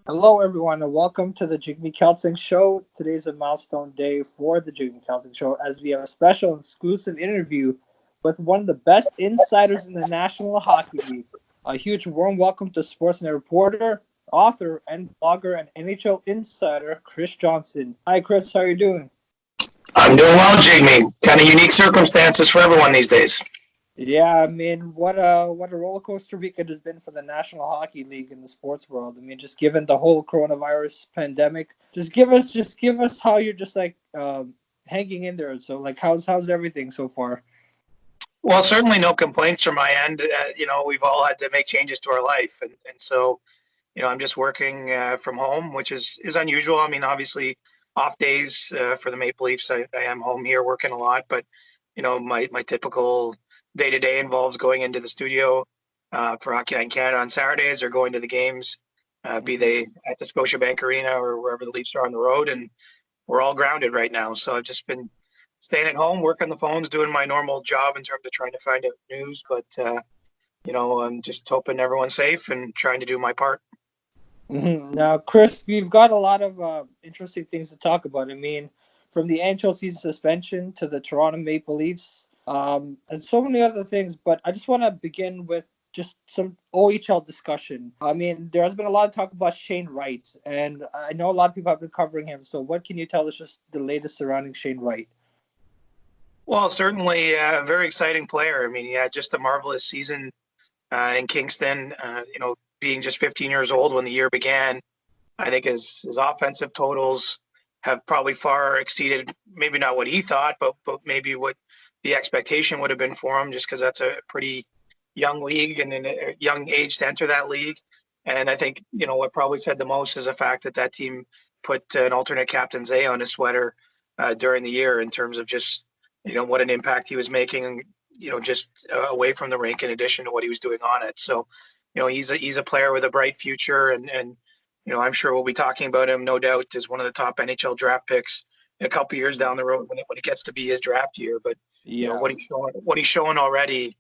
Hello, everyone, and welcome to the Jigme Kelsang Show. Today's a milestone day for the Jigme Kelsang Show as we have a special exclusive interview with one of the best insiders in the National Hockey League. A huge warm welcome to Sportsnet reporter, author, and blogger and NHL insider Chris Johnston. Hi, Chris. How are you doing? I'm doing well, Jigme. Kind of unique circumstances for everyone these days. Yeah, I mean, what a roller coaster week it has been for the National Hockey League in the sports world. I mean, just given the whole coronavirus pandemic, just give us how you're just like hanging in there. So like, how's everything so far? Well, certainly no complaints from my end. We've all had to make changes to our life, and so I'm just working from home, which is unusual. I mean, obviously, off days for the Maple Leafs, I am home here working a lot, but my typical day to day involves going into the studio for Hockey Night in Canada on Saturdays or going to the games, be Mhm. they at the Scotiabank Arena or wherever the Leafs are on the road, and we're all grounded right now. So I've just been staying at home, working the phones, doing my normal job in terms of trying to find out news. But I'm just hoping everyone's safe and trying to do my part. Now, Chris, we've got a lot of interesting things to talk about. I mean, from the NHL season suspension to the Toronto Maple Leafs, and so many other things. But I just want to begin with just some OHL discussion. I mean, there has been a lot of talk about Shane Wright, and I know a lot of people have been covering him. So, what can you tell us just the latest surrounding Shane Wright? Well, certainly a very exciting player. I mean, he had just a marvelous season in Kingston. Being just 15 years old when the year began, I think his offensive totals have probably far exceeded maybe not what he thought, but maybe what the expectation would have been for him, just because that's a pretty young league and in a young age to enter that league. And I think what probably said the most is the fact that that team put an alternate captain's A on his sweater during the year in terms of just what an impact he was making. Just away from the rink in addition to what he was doing on it. So he's a player with a bright future, and I'm sure we'll be talking about him, no doubt, as one of the top NHL draft picks a couple years down the road when it gets to be his draft year. But Yeah. what he's showing already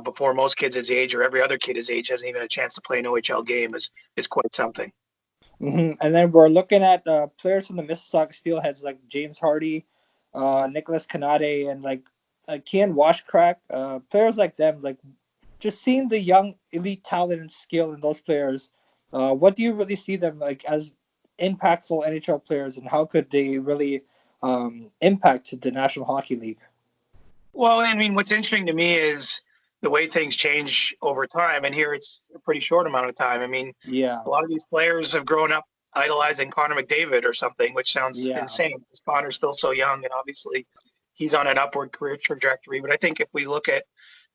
before most kids his age or every other kid his age hasn't even a chance to play an OHL game is quite something. And then we're looking at players from the Mississauga Steelheads like James Hardy, Nicholas Kanade, and like Kian Washcrack. Players like them, like just seeing the young elite talent and skill in those players. What do you really see them like as impactful NHL players, and how could they really impact the National Hockey League? Well, I mean, what's interesting to me is the way things change over time, and here it's a pretty short amount of time. I mean, Yeah, a lot of these players have grown up idolizing Connor McDavid or something, which sounds yeah, insane because Connor's still so young, and obviously he's on an upward career trajectory. But I think if we look at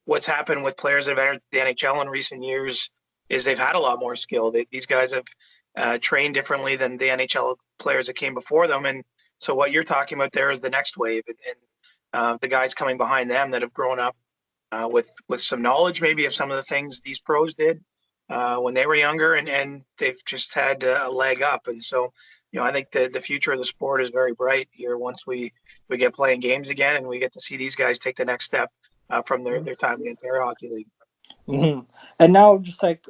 what's happened with players that have entered the NHL in recent years, is they've had a lot more skill. These guys have trained differently than the NHL players that came before them, and so what you're talking about there is the next wave, and the guys coming behind them that have grown up with some knowledge maybe of some of the things these pros did when they were younger, and they've just had a leg up. And so, I think the future of the sport is very bright here once we get playing games again and we get to see these guys take the next step from their time in the Ontario Hockey League. hmm And now just like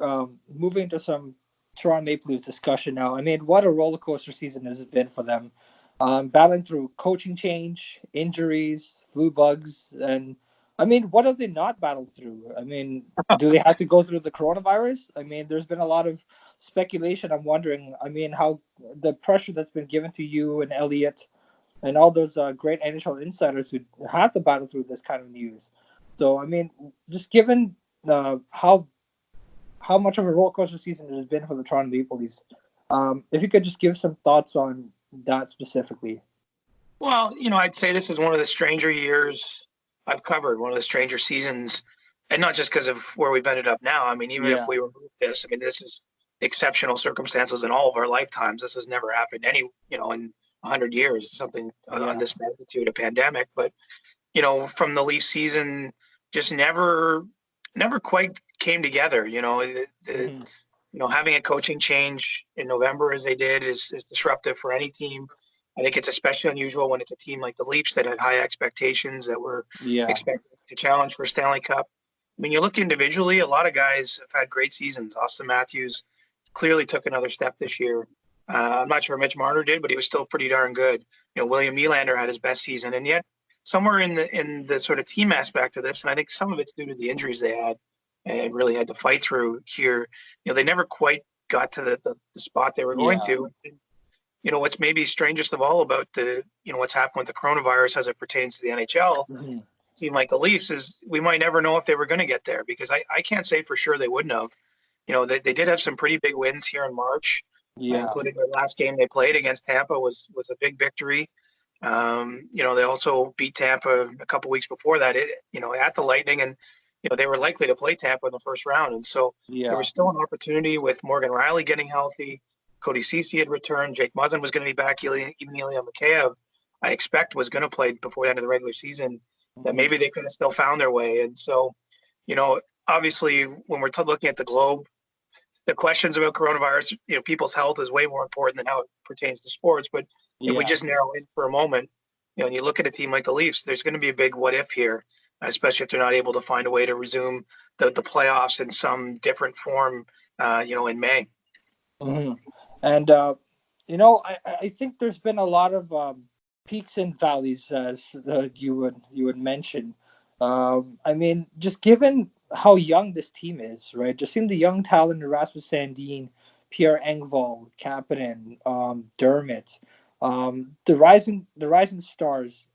moving to some Toronto Maple Leafs discussion now. I mean, what a roller coaster season has it been for them. Battling through coaching change, injuries, flu bugs, and I mean, what have they not battled through? I mean, do they have to go through the coronavirus? I mean, there's been a lot of speculation. I'm wondering, I mean, how the pressure that's been given to you and Elliot and all those great NHL insiders who have to battle through this kind of news. So, I mean, just given how much of a roller coaster season it has been for the Toronto Maple Leafs. If you could just give some thoughts on that specifically. Well, I'd say this is one of the stranger years I've covered, one of the stranger seasons, and not just because of where we've ended up now. I mean, even if Yeah, we remove this, I mean, this is exceptional circumstances in all of our lifetimes. This has never happened in 100 years, something on yeah, this magnitude, a pandemic. But from the Leaf season, just never quite came together. hmm Having a coaching change in November as they did is disruptive for any team. I think it's especially unusual when it's a team like the Leafs that had high expectations that were yeah, expected to challenge for Stanley Cup. I mean, you look individually, a lot of guys have had great seasons. Austin Matthews clearly took another step this year. I'm not sure Mitch Marner did, but he was still pretty darn good. William Nylander had his best season, and yet somewhere in the sort of team aspect of this, and I think some of it's due to the injuries they had and really had to fight through here. They never quite got to the spot they were going Yeah. to. What's maybe strangest of all about what's happened with the coronavirus as it pertains to the NHL team like the Leafs is we might never know if they were going to get there, because I can't say for sure they wouldn't have. They did have some pretty big wins here in March, Yeah. including their last game they played against Tampa was a big victory. They also beat Tampa a couple weeks before that, at the Lightning, and they were likely to play Tampa in the first round, and so there was still an opportunity with Morgan Rielly getting healthy. Cody Ceci had returned. Jake Muzzin was going to be back. Even Ilya Mikheyev, I expect, was going to play before the end of the regular season. That maybe they could have still found their way, and so obviously when we're looking at the globe, the questions about coronavirus, people's health is way more important than how it pertains to sports. But if we just narrow in for a moment, and you look at a team like the Leafs, there's going to be a big what if here, especially if they're not able to find a way to resume the playoffs in some different form, in May. And I think there's been a lot of peaks and valleys, as you would mention. I mean, just given how young this team is, right? Just seeing the young talent, Rasmus Sandin, Pierre Engvall, Kapanen, Dermott, the rising stars,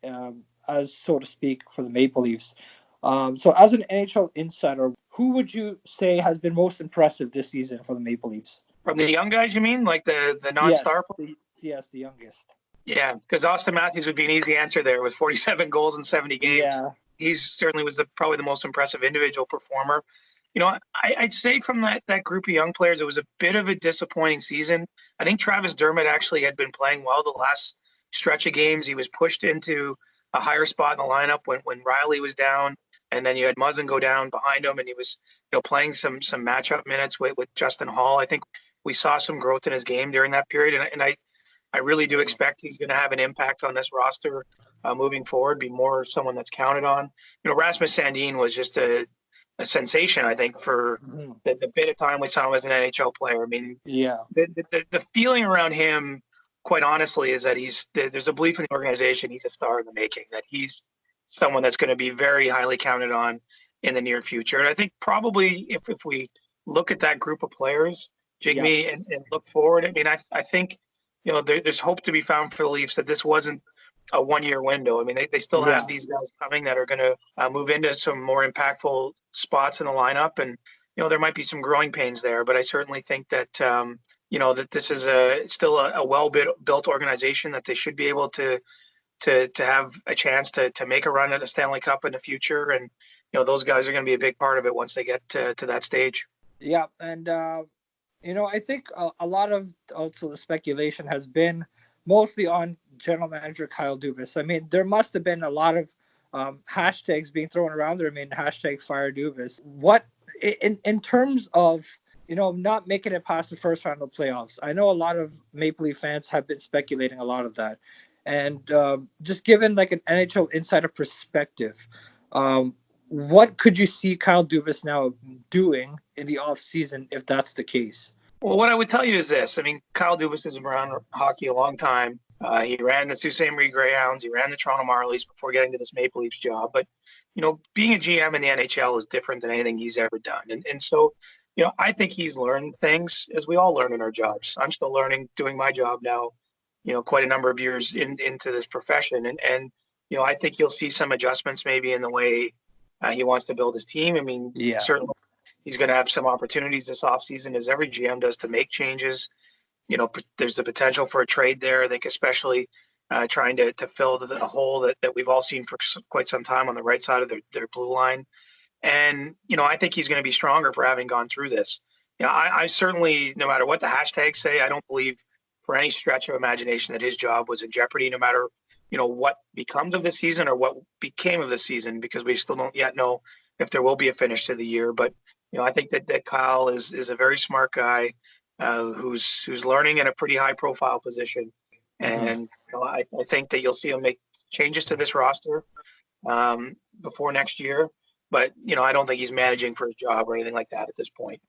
as so to speak, for the Maple Leafs. So, as an NHL insider, who would you say has been most impressive this season for the Maple Leafs? From the young guys, you mean, like the non-star? Yes, the youngest. Yeah, because Austin Matthews would be an easy answer there with 47 goals in 70 games. Yeah. He certainly was probably the most impressive individual performer. I'd say from that group of young players, it was a bit of a disappointing season. I think Travis Dermott actually had been playing well the last stretch of games. He was pushed into a higher spot in the lineup when Rielly was down, and then you had Muzzin go down behind him, and he was playing some matchup minutes with Justin Hall. I think we saw some growth in his game during that period, and I really do expect he's going to have an impact on this roster moving forward, be more someone that's counted on. Rasmus Sandin was just a sensation, I think, for the bit of time we saw him as an NHL player. I mean, the feeling around him, quite honestly, is that there's a belief in the organization he's a star in the making, that he's someone that's going to be very highly counted on in the near future. And I think probably if we look at that group of players, Jigme, and look forward, I mean, I think there's hope to be found for the Leafs that this wasn't a one-year window. I mean, they still have these guys coming that are going to move into some more impactful spots in the lineup, and there might be some growing pains there. But I certainly think that that this is still a well-built organization, that they should be able to have a chance to make a run at a Stanley Cup in the future, and those guys are going to be a big part of it once they get to that stage. Yeah, and I think a lot of also the speculation has been mostly on general manager Kyle Dubas. I mean, there must have been a lot of hashtags being thrown around there. I mean, hashtag fire Dubas. What in terms of not making it past the first round of the playoffs? I know a lot of Maple Leaf fans have been speculating a lot of that, and just given like an NHL insider perspective, what could you see Kyle Dubas now doing in the off season if that's the case? Well, what I would tell you is this. I mean, Kyle Dubas has been around hockey a long time. He ran the Sault Ste. Marie Greyhounds. He ran the Toronto Marlies before getting to this Maple Leafs job. But, being a GM in the NHL is different than anything he's ever done. And so, I think he's learned things as we all learn in our jobs. I'm still learning, doing my job now, quite a number of years into this profession. And I think you'll see some adjustments maybe in the way he wants to build his team. I mean, certainly he's going to have some opportunities this offseason, as every GM does, to make changes. There's the potential for a trade there. I think especially trying to fill the hole that we've all seen for quite some time on the right side of their blue line. And, I think he's going to be stronger for having gone through this. I certainly, no matter what the hashtags say, I don't believe for any stretch of imagination that his job was in jeopardy, no matter, what becomes of the season or what became of the season, because we still don't yet know if there will be a finish to the year. But I think that Kyle is a very smart guy who's learning in a pretty high profile position, and I think that you'll see him make changes to this roster before next year. But I don't think he's managing for his job or anything like that at this point.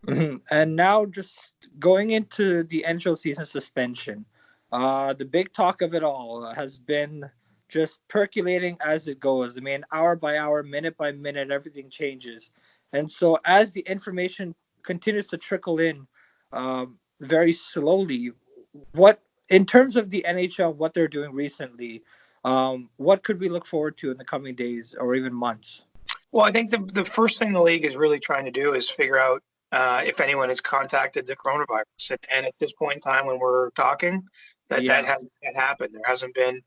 And now, just going into the NHL season suspension, the big talk of it all has been just percolating as it goes. I mean, hour by hour, minute by minute, everything changes. And so, as the information continues to trickle in very slowly, what, in terms of the NHL, what they're doing recently, what could we look forward to in the coming days or even months? Well, I think the first thing the league is really trying to do is figure out if anyone has contacted the coronavirus. And at this point in time, when we're talking, that Yeah. hasn't happened. There hasn't been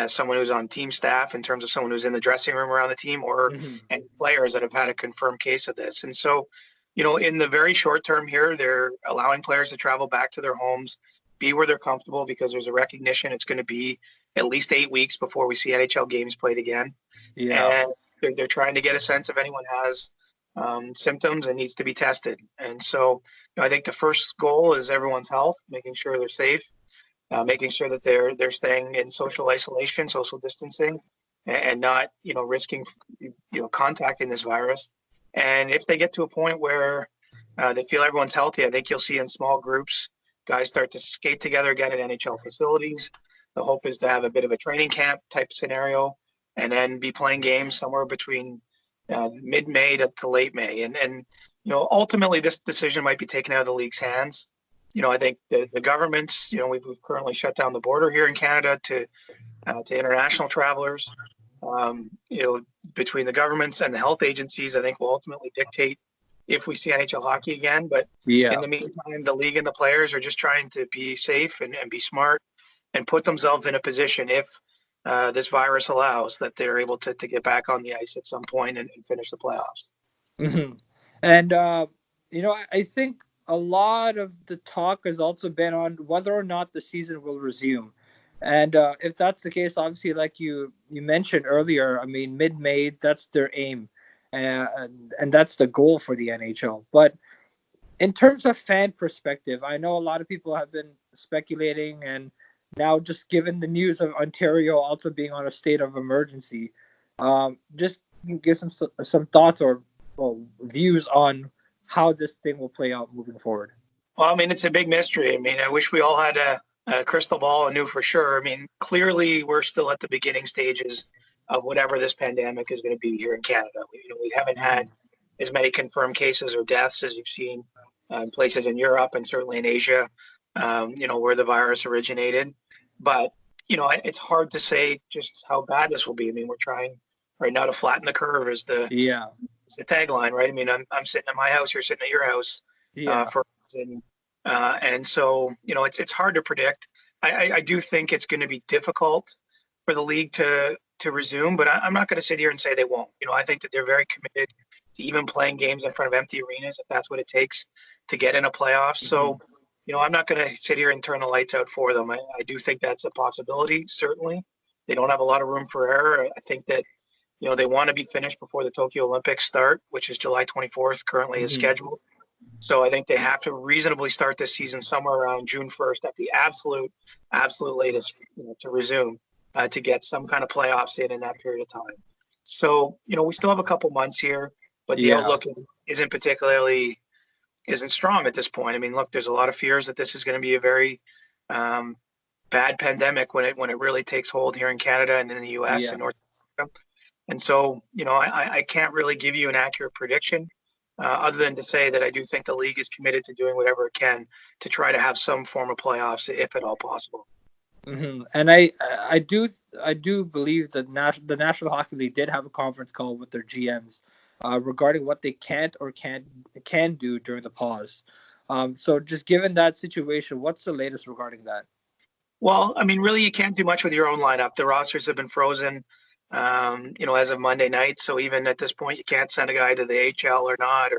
someone who's on team staff in terms of someone who's in the dressing room around the team or Hmm. any players that have had a confirmed case of this. And so, in the very short term here, they're allowing players to travel back to their homes, be where they're comfortable because there's a recognition it's going to be at least 8 weeks before we see NHL games played again. Yeah. And they're trying to get a sense if anyone has symptoms and needs to be tested. And so, I think the first goal is everyone's health, making sure they're safe, making sure that they're staying in social isolation, social distancing, and not risking contacting this virus. And if they get to a point where they feel everyone's healthy, I think you'll see in small groups guys start to skate together again at NHL facilities. The hope is to have a bit of a training camp type scenario, and then be playing games somewhere between mid-May to late May. And ultimately, this decision might be taken out of the league's hands. I think the governments, we've currently shut down the border here in Canada to international travelers. Between the governments and the health agencies, I think will ultimately dictate if we see NHL hockey again. But in Yeah. the meantime, the league and the players are just trying to be safe and be smart and put themselves in a position if this virus allows that they're able to get back on the ice at some point and finish the playoffs. Hmm. And I think a lot of the talk has also been on whether or not the season will resume. And if that's the case, obviously, like you mentioned earlier, I mean, mid-May, that's their aim, and that's the goal for the NHL. But in terms of fan perspective, I know a lot of people have been speculating, and now just given the news of Ontario also being on a state of emergency, just give some thoughts or views on how this thing will play out moving forward. Well, I mean, it's a big mystery. I mean, I wish we all had a crystal ball and knew for sure. I mean, clearly we're still at the beginning stages of whatever this pandemic is going to be here in Canada. We haven't had as many confirmed cases or deaths as you've seen in places in Europe and certainly in Asia, where the virus originated. But, it's hard to say just how bad this will be. I mean, we're trying right now to flatten the curve is Yeah, the tagline, right? I mean, I'm sitting at my house, you're sitting at your house, yeah, for and so it's hard to predict. I do think it's going to be difficult for the league to resume, but I'm not going to sit here and say they won't. I think that they're very committed to even playing games in front of empty arenas if that's what it takes to get in a playoff. hmm, So, I'm not going to sit here and turn the lights out for them. I do think that's a possibility. Certainly, they don't have a lot of room for error. I think that they want to be finished before the Tokyo Olympics start, which is July 24th, currently is hmm, scheduled. So I think they have to reasonably start this season somewhere around June 1st at the absolute latest, to resume, to get some kind of playoffs in that period of time. So, we still have a couple months here, but the yeah, outlook isn't strong at this point. I mean, look, there's a lot of fears that this is going to be a very um, bad pandemic when it really takes hold here in Canada and in the U.S. yeah. and North America. And so, I can't really give you an accurate prediction, other than to say that I do think the league is committed to doing whatever it can to try to have some form of playoffs, if at all possible. And I do believe that the National Hockey League did have a conference call with their GMs regarding what they can't or can do during the pause. So just given that situation, what's the latest regarding that? Well, I mean, really, you can't do much with your own lineup. The rosters have been frozen, as of Monday night. So even at this point, you can't send a guy to the HL or not,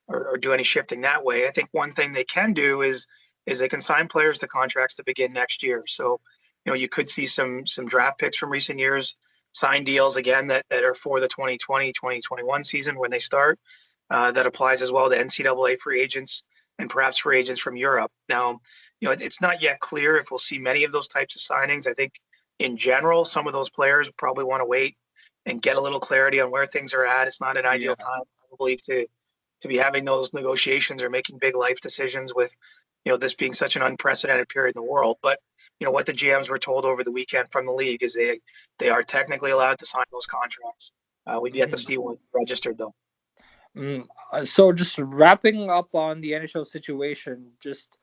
or do any shifting that way. I think one thing they can do is they can sign players to contracts to begin next year. So, you could see some draft picks from recent years sign deals again that are for the 2020-2021 season when they start. That applies as well to NCAA free agents and perhaps free agents from Europe. Now, it's not yet clear if we'll see many of those types of signings. I think in general, some of those players probably want to wait and get a little clarity on where things are at. It's not an Yeah. ideal time, probably, to be having those negotiations or making big life decisions with this being such an unprecedented period in the world. But what the GMs were told over the weekend from the league is they are technically allowed to sign those contracts. We've yet to see one registered though. So just wrapping up on the NHL situation, just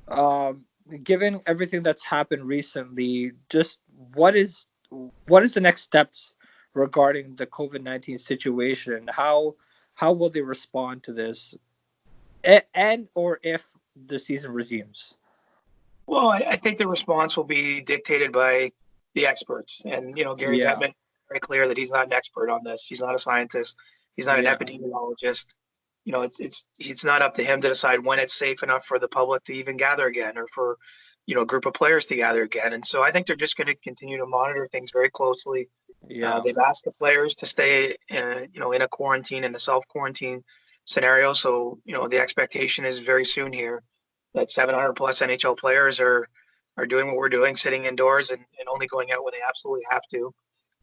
um, given everything that's happened recently, just what is the next steps regarding the COVID-19 situation? How will they respond to this, and or if the season resumes? Well, I think the response will be dictated by the experts, and Gary Yeah, Bettman very clear that he's not an expert on this. He's not a scientist. He's not an yeah, epidemiologist. It's not up to him to decide when it's safe enough for the public to even gather again, or for a group of players to gather again. And so I think they're just going to continue to monitor things very closely. yeah, They've asked the players to stay, in a quarantine, in a self quarantine scenario. So the expectation is very soon here that 700 plus NHL players are doing what we're doing, sitting indoors and only going out when they absolutely have to,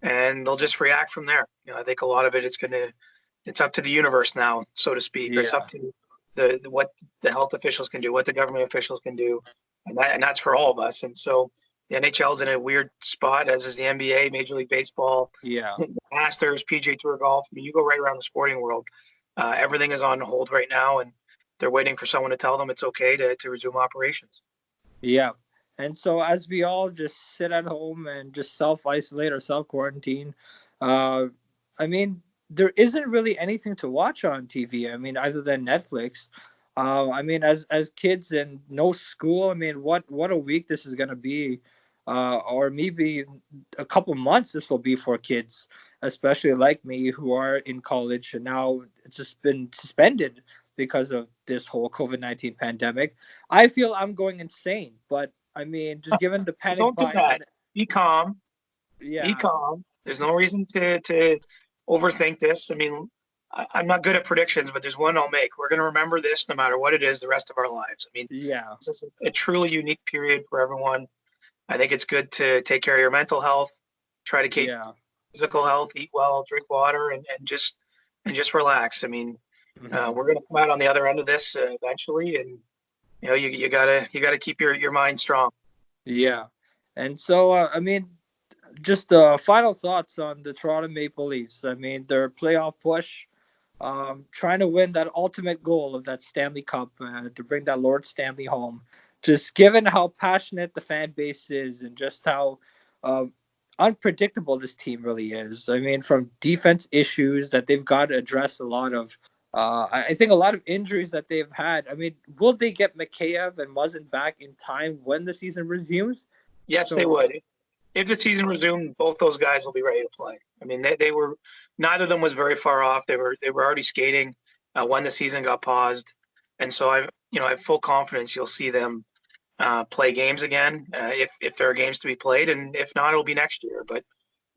and they'll just react from there. I think a lot of it's up to the universe now, so to speak, or it's yeah, up to what the health officials can do, what the government officials can do, and that's for all of us. And so the NHL is in a weird spot, as is the NBA, Major League Baseball, yeah. the Masters, PGA Tour golf. I mean, you go right around the sporting world. Everything is on hold right now, and they're waiting for someone to tell them it's okay to resume operations. Yeah. And so as we all just sit at home and just self isolate or self quarantine, uh, I mean, there isn't really anything to watch on TV. I mean, other than Netflix. I mean, as kids and no school. I mean, what a week this is gonna be, or maybe a couple months this will be for kids, especially like me who are in college and now it's just been suspended because of this whole COVID-19 pandemic. I feel I'm going insane, but I mean, just given the panic Don't do buying that. and Be calm. Be yeah, calm. There's no reason to overthink this. I mean, I'm not good at predictions, but there's one I'll make. We're going to remember this no matter what it is the rest of our lives. I mean, yeah, this is a truly unique period for everyone. I think it's good to take care of your mental health, try to keep yeah. physical health, eat well, drink water, and just relax. I mean, Hmm. we're going to come out on the other end of this eventually, and you gotta keep your mind strong. Yeah. And so, I mean, just final thoughts on the Toronto Maple Leafs. I mean, their playoff push, trying to win that ultimate goal of that Stanley Cup to bring that Lord Stanley home. Just given how passionate the fan base is and just how uh, unpredictable this team really is. I mean, from defense issues that they've got to address a lot of. I think a lot of injuries that they've had. I mean, will they get Mikheyev and Muzzin back in time when the season resumes? Yes, they So would. If the season resumed, both those guys will be ready to play. I mean, they were neither of them was very far off. They were already skating when the season got paused, and so I have full confidence you'll see them play games again if there are games to be played, and if not, it'll be next year. But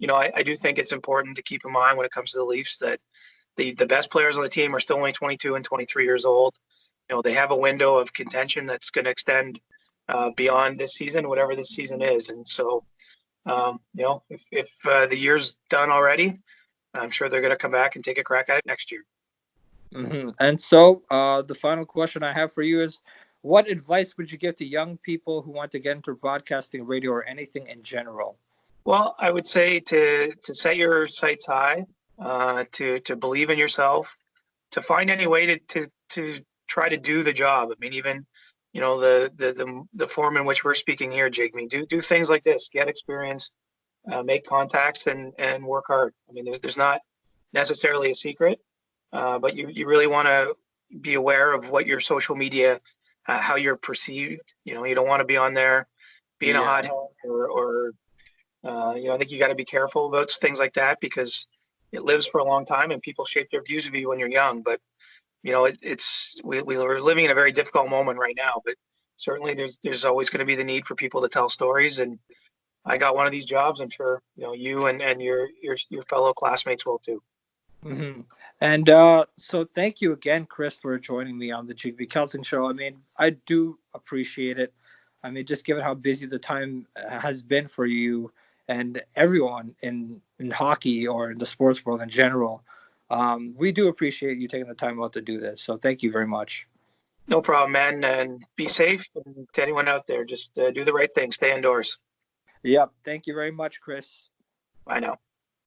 I do think it's important to keep in mind when it comes to the Leafs that the best players on the team are still only 22 and 23 years old. They have a window of contention that's going to extend beyond this season, whatever this season is. And so, if the year's done already, I'm sure they're going to come back and take a crack at it next year. And so, the final question I have for you is, what advice would you give to young people who want to get into broadcasting, radio, or anything in general? Well, I would say to set your sights high, to believe in yourself, to find any way to try to do the job. I mean, even the form in which we're speaking here, Jigme, do things like this, get experience, make contacts, and work hard. I mean, there's not necessarily a secret, but you really want to be aware of what your social media, how you're perceived. You don't want to be on there being a Yeah. hothead or I think you got to be careful about things like that because it lives for a long time and people shape their views of you when you're young. But we're living in a very difficult moment right now. But certainly there's always going to be the need for people to tell stories. And I got one of these jobs. I'm sure you and your fellow classmates will too. Hmm. And so, thank you again, Chris, for joining me on the Jigme Kelsang Show. I mean, I do appreciate it. I mean, just given how busy the time has been for you and everyone in hockey or in the sports world in general, we do appreciate you taking the time out to do this. So, thank you very much. No problem, man. And be safe. And to anyone out there, just do the right thing. Stay indoors. Yep. Thank you very much, Chris. Bye now.